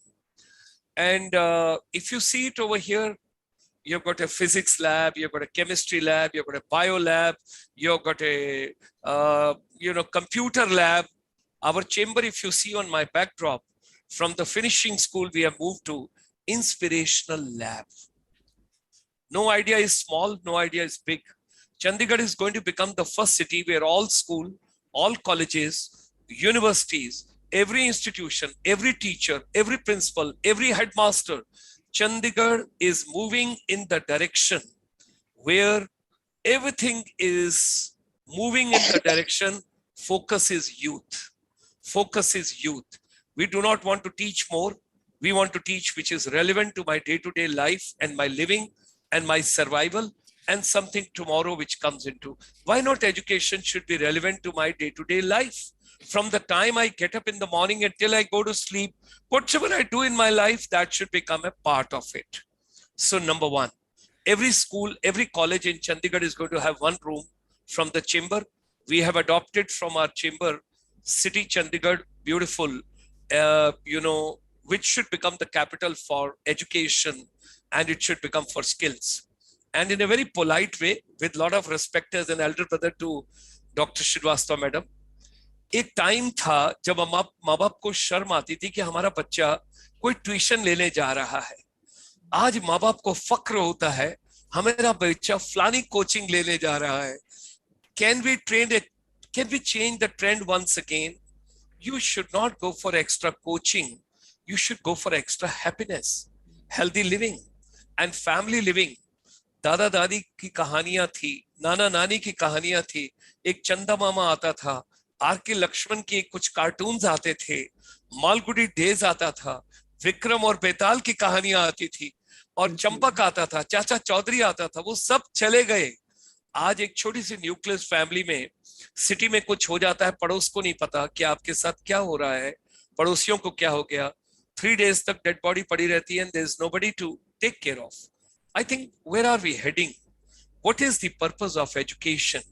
And if you see it over here, You've got a physics lab, you've got a chemistry lab, you've got a bio lab, you've got a computer lab. Our chamber, if you see on my backdrop, from the finishing school, we have moved to inspirational lab. No idea is small, no idea is big. Chandigarh is going to become the first city where all school, all colleges, universities, every institution, every teacher, every principal, every headmaster, Chandigarh is moving in the direction where everything is moving in the direction. Focus is youth. Focus is youth. We do not want to teach more. We want to teach which is relevant to my day-to-day life and my living and my survival, and something tomorrow which comes into. Why not education should be relevant to my day-to-day life? From the time I get up in the morning until I go to sleep, whatever I do in my life, that should become a part of it. So number one, every school, every college in Chandigarh is going to have one room from the chamber. We have adopted from our chamber, City Chandigarh, beautiful, which should become the capital for education, and it should become for skills. And in a very polite way, with a lot of respect as an elder brother to Dr. Shrivastava madam, एक time था जब माँ बाप को शर्म आती थी कि हमारा बच्चा कोई ट्यूशन लेने जा रहा है. आज माँ बाप को फक्र होता है हमारा बच्चा फलानी कोचिंग लेने जा रहा है. Can we change the trend once again? You should not go for extra coaching. You should go for extra happiness, healthy living, and family living. दादा दादी की कहानियां थी, नाना नानी की कहानियां थी, एक चंदा मामा आता था, आर के लक्ष्मण के कुछ कार्टून्स आते थे, मालगुडी डेज आता था, विक्रम और बेताल की कहानियां आती थी, और चंपक आता था, चाचा चौधरी आता था. वो सब चले गए. आज एक छोटी सी न्यूक्लियस फैमिली में, सिटी में कुछ हो जाता है, पड़ोस को नहीं पता कि आपके साथ क्या हो रहा है, पड़ोसियों को क्या हो गया. 3 days तक डेड बॉडी पड़ी रहती है, and there is nobody to take care of. I think, where are we heading? What is the purpose of education?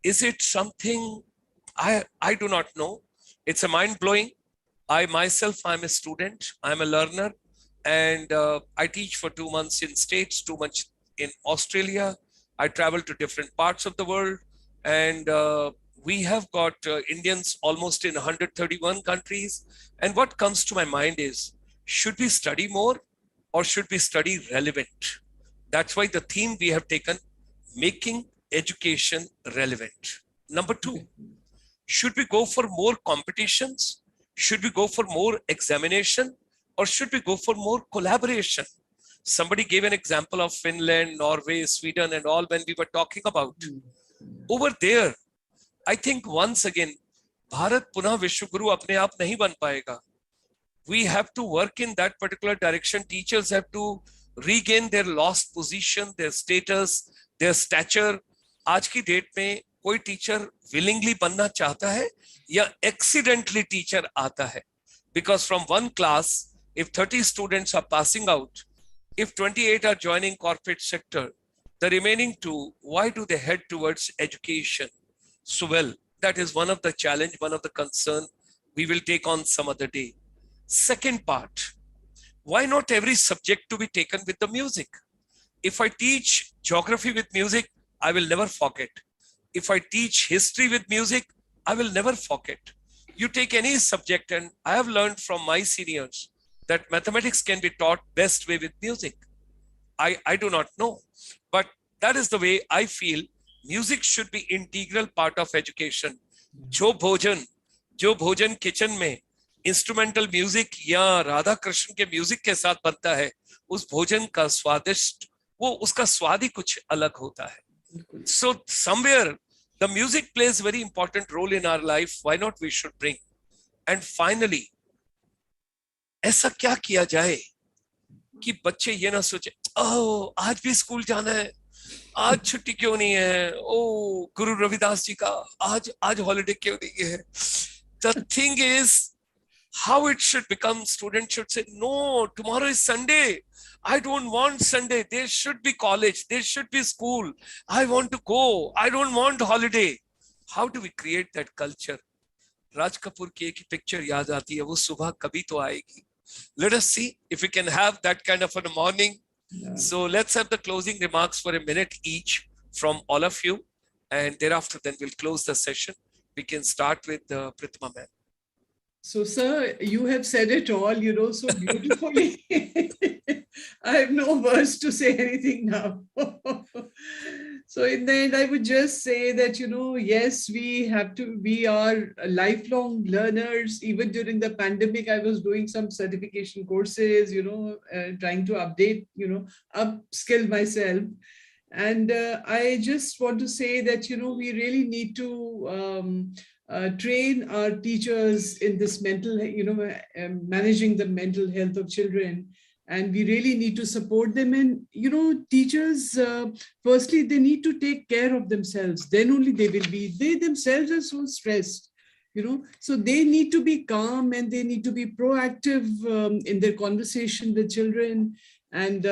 Is it something I do not know? It's a mind-blowing. I myself, I'm a student, I'm a learner, and I teach for 2 months in States, 2 months in Australia. I travel to different parts of the world, and we have got Indians almost in 131 countries. And what comes to my mind is, should we study more or should we study relevant? That's why the theme we have taken, making education relevant. Number 2, should we go for more competitions? Should we go for more examination, or should we go for more collaboration? Somebody gave an example of Finland, Norway, Sweden, and all when we were talking about. Over there, I think once again, Bharat Punah Vishwaguru apne aap nahi ban payega. We have to work in that particular direction. Teachers have to regain their lost position, their status, their stature. आज की date में कोई teacher willingly बनना चाहता है या accidentally teacher आता है? Because from one class, if 30 students are passing out, if 28 are joining corporate sector, the remaining 2, why do they head towards education? So well, that is one of the challenge, one of the concern we will take on some other day. Second part, why not every subject to be taken with the music? If I teach geography with music, I will never forget. If I teach history with music, I will never forget. You take any subject, and I have learned from my seniors that mathematics can be taught best way with music. I do not know, but that is the way I feel music should be integral part of education. जो भोजन kitchen में instrumental music या राधा कृष्ण के music के साथ बनता है, उस भोजन का स्वादिष्ट, वो उसका स्वाद ही कुछ अलग होता है. So somewhere the music plays very important role in our life. Why not we should bring? And finally, ऐसा क्या किया जाए कि बच्चे ये ना सोचे, ओह आज भी स्कूल जाना है, आज छुट्टी क्यों नहीं है, ओ गुरु रविदास जी का आज हॉलिडे क्यों नहीं है. The thing is, how it should become, students should say, no, tomorrow is Sunday. I don't want Sunday. There should be college. There should be school. I want to go. I don't want holiday. How do we create that culture? Raj Kapoor की एक picture याद आती है, वो सुबह कभी तो आएगी. Let us see if we can have that kind of a morning Yeah. So let's have the closing remarks for a minute each from all of you. And thereafter, then we'll close the session. We can start with Pratima ma'am. So, sir, you have said it all, so beautifully. I have no words to say anything now. So, in the end, I would just say that, yes, we are lifelong learners. Even during the pandemic, I was doing some certification courses, trying to update, upskill myself. And I just want to say that, we really need to train our teachers in this managing the mental health of children. And we really need to support them. And, teachers, firstly, they need to take care of themselves. Then only they themselves are so stressed. So they need to be calm and they need to be proactive in their conversation with children. And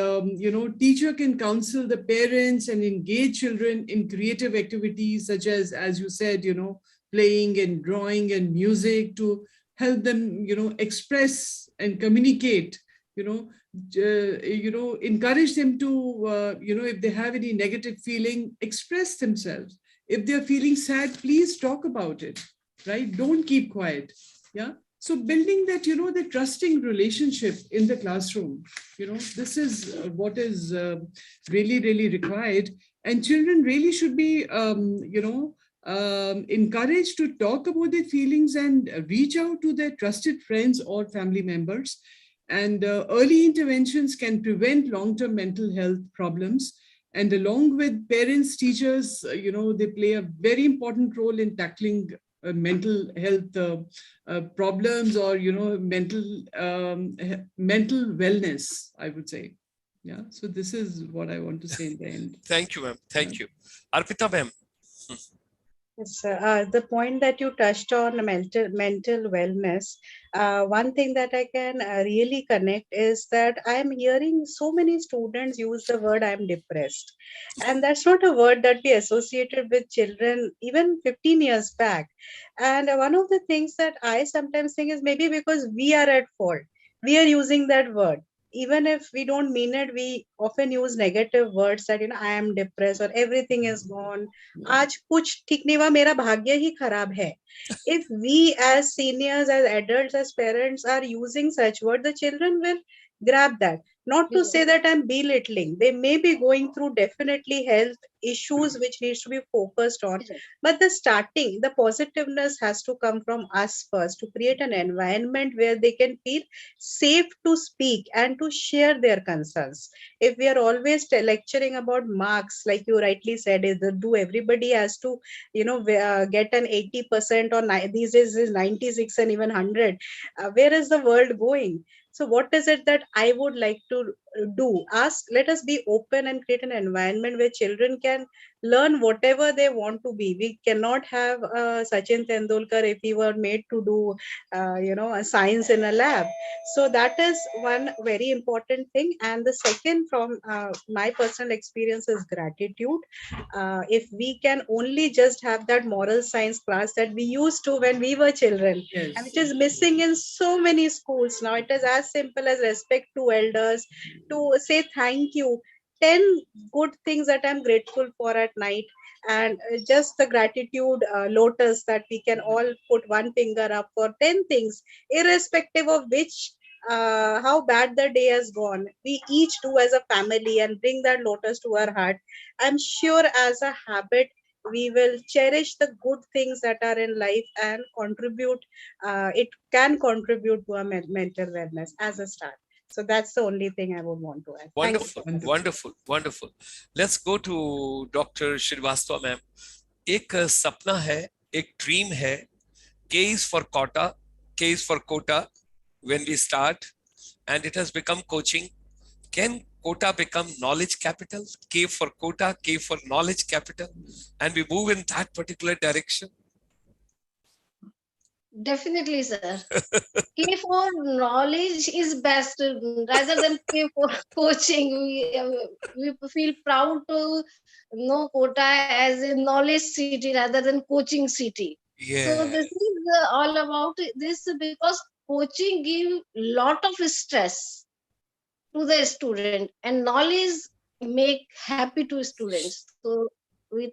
teacher can counsel the parents and engage children in creative activities such as you said, playing and drawing and music to help them, express and communicate. Encourage them to, if they have any negative feeling, express themselves. If they're feeling sad, please talk about it, right? Don't keep quiet. Yeah. So building that, the trusting relationship in the classroom, this is what is really, really required. And children really should be, encouraged to talk about their feelings and reach out to their trusted friends or family members. And early interventions can prevent long-term mental health problems. And along with parents, teachers, they play a very important role in tackling mental health problems or mental wellness, I would say. Yeah. So this is what I want to say in the end. Thank you, ma'am. Thank you. Arpita ma'am. Yes, the point that you touched on mental wellness, one thing that I can really connect is that I'm hearing so many students use the word "I'm depressed," and that's not a word that we associated with children even 15 years back. And one of the things that I sometimes think is maybe because we are at fault, we are using that word. Even if we don't mean it, we often use negative words that I am depressed or everything is gone. आज कुछ ठीक नहीं हुआ मेरा भाग्य ही खराब है. If we as seniors, as adults, as parents are using such word, the children will grab that. Not to say that I'm belittling. They may be going through definitely health issues which needs to be focused on. But the positiveness has to come from us first to create an environment where they can feel safe to speak and to share their concerns. If we are always lecturing about marks, like you rightly said, do everybody has to, get an 80% or these days is 96 and even 100. Where is the world going? So what is it that I would like to do? Let us be open and create an environment where children can learn whatever they want to be. We cannot have Sachin Tendulkar if he were made to do, a science in a lab. So that is one very important thing. And the second, from my personal experience, is gratitude. If we can only just have that moral science class that we used to when we were children, Yes. and which is missing in so many schools now. It is as simple as respect to elders, to say thank you, 10 good things that I'm grateful for at night, and just the gratitude lotus that we can all put one finger up for 10 things, irrespective of which how bad the day has gone. We each do as a family and bring that lotus to our heart. I'm sure as a habit, we will cherish the good things that are in life and contribute. It can contribute to our mental wellness as a start. So that's the only thing I would want to add. Wonderful, Thank you. wonderful, wonderful. Let's go to Dr. Shrivastava ma'am. एक सपना है, एक dream है. K is for quota, K is for quota when we start, and it has become coaching. Can quota become knowledge capital? K for quota, K for knowledge capital, and we move in that particular direction. Definitely, sir. K for knowledge is best rather than K for coaching. We feel proud to know Kota as a knowledge city rather than coaching city. Yeah. So this is all about this because coaching give lot of stress. to the student, and knowledge make happy to students. So we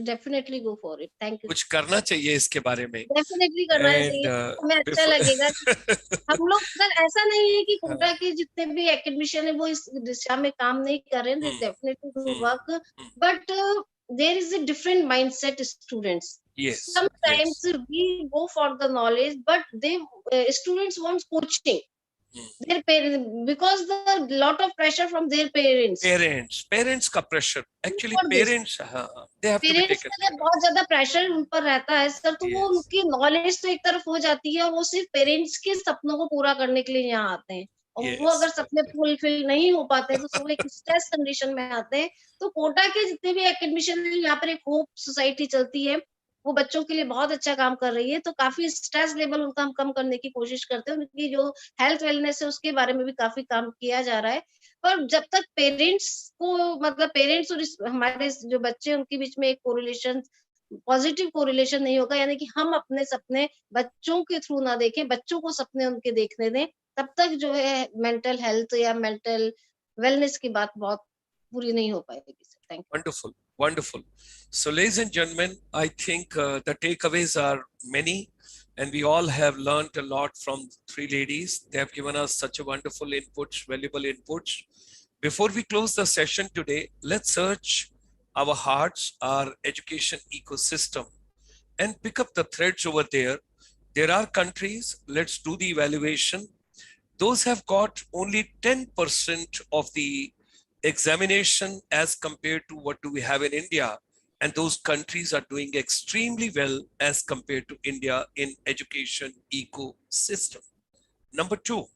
definitely go for it. Thank you. कुछ करना चाहिए इसके बारे में. Definitely करना And चाहिए, हमें अच्छा before लगेगा कि हम लोग, अगर ऐसा नहीं है कि कोटा के जितने भी एकेडमिशियन है वो इस दिशा में काम नहीं कर रहे हैं, definitely do work, but there is a different mindset students. yes, Sometimes yes. we go for the knowledge, but they students want coaching. Their parents, because the lot of pressure from their Parents का pressure, actually For this. parents, they have to be parents taken का care जब of. बहुत ज्यादा pressure उन पर रहता है sir, तो वो Yes. उनकी नॉलेज तो एक तरफ हो जाती है, वो सिर्फ पेरेंट्स के सपनों को पूरा करने के लिए यहाँ आते हैं, और वो अगर Yes. सपने फुलफिल नहीं हो पाते हैं तो वो एक स्ट्रेस कंडीशन में आते हैं. तो कोटा के जितने भी एकेडमिशियन है, यहाँ पर एक होप सोसाइटी चलती है, वो बच्चों के लिए बहुत अच्छा काम कर रही है. तो काफी स्ट्रेस लेवल उनका हम कम करने की कोशिश करते हैं, उनकी जो हेल्थ वेलनेस है उसके बारे में भी काफी काम किया जा रहा है. पर जब तक पेरेंट्स को, मतलब पेरेंट्स और हमारे जो बच्चे हैं उनके बीच में एक कोरिलेशन, पॉजिटिव कोरिलेशन नहीं होगा, यानी कि हम अपने सपने बच्चों के थ्रू ना देखें, बच्चों को सपने उनके देखने दें, तब तक जो है मेंटल हेल्थ या मेंटल वेलनेस की बात बहुत पूरी नहीं हो पाएगी. Thank you. Wonderful, wonderful. So, ladies and gentlemen, I think the takeaways are many, and we all have learned a lot from three ladies. They have given us such a wonderful inputs, valuable inputs. Before we close the session today, let's search our hearts, our education ecosystem, and pick up the threads over there. There are countries, let's do the evaluation. Those have got only 10% of the examination as compared to what do we have in India. And those countries are doing extremely well as compared to India in education ecosystem. Number two,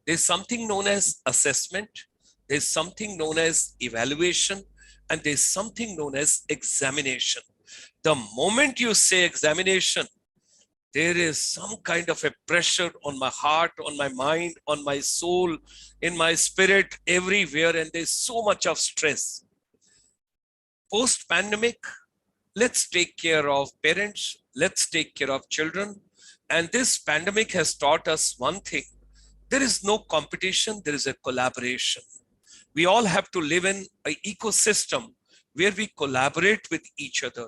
there's something known as assessment, there's something known as evaluation, and there's something known as examination. The moment you say examination, there is some kind of a pressure on my heart, on my mind, on my soul, in my spirit, everywhere, and there's so much of stress. Post-pandemic, let's take care of parents, let's take care of children. And this pandemic has taught us one thing. There is no competition, there is a collaboration. We all have to live in an ecosystem where we collaborate with each other.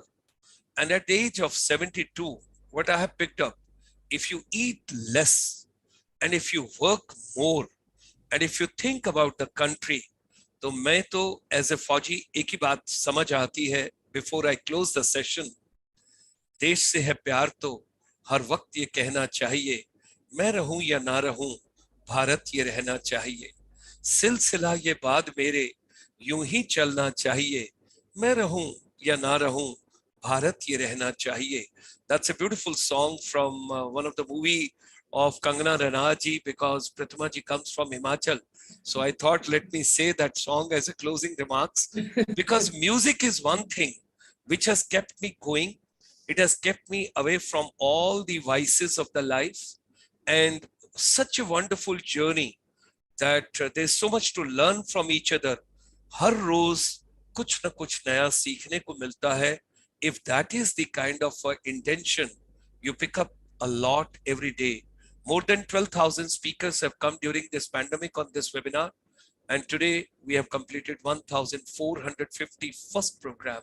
And at the age of 72, what I have picked up, if you eat less and if you work more and if you think about the country, तो मैं तो as a फौजी एक ही बात समझ आती है before I close the session, देश से है प्यार तो हर वक्त ये कहना चाहिए, मैं रहूं या ना रहूं भारत ये रहना चाहिए, सिलसिला ये बाद मेरे यूं ही चलना चाहिए, मैं रहूं या ना रहूं भारत ये रहना चाहिए. That's a beautiful song from one of the movie of Kangana Ranaut ji, because Prathama ji comes from Himachal. So I thought, let me say that song as a closing remarks, because music is one thing which has kept me going. It has kept me away from all the vices of the life, and such a wonderful journey that there's so much to learn from each other. हर रोज कुछ न कुछ नया सीखने को मिलता है. If that is the kind of intention, you pick up a lot every day. More than 12,000 speakers have come during this pandemic on this webinar. And today we have completed 1,450 first program.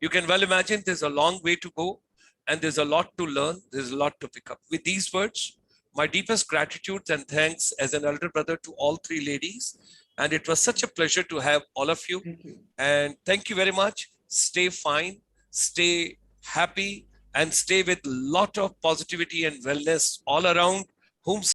You can well imagine there's a long way to go and there's a lot to learn. There's a lot to pick up. With these words, my deepest gratitude and thanks as an elder brother to all three ladies. And it was such a pleasure to have all of you. And thank you very much. Stay fine, stay happy, and stay with a lot of positivity and wellness all around whom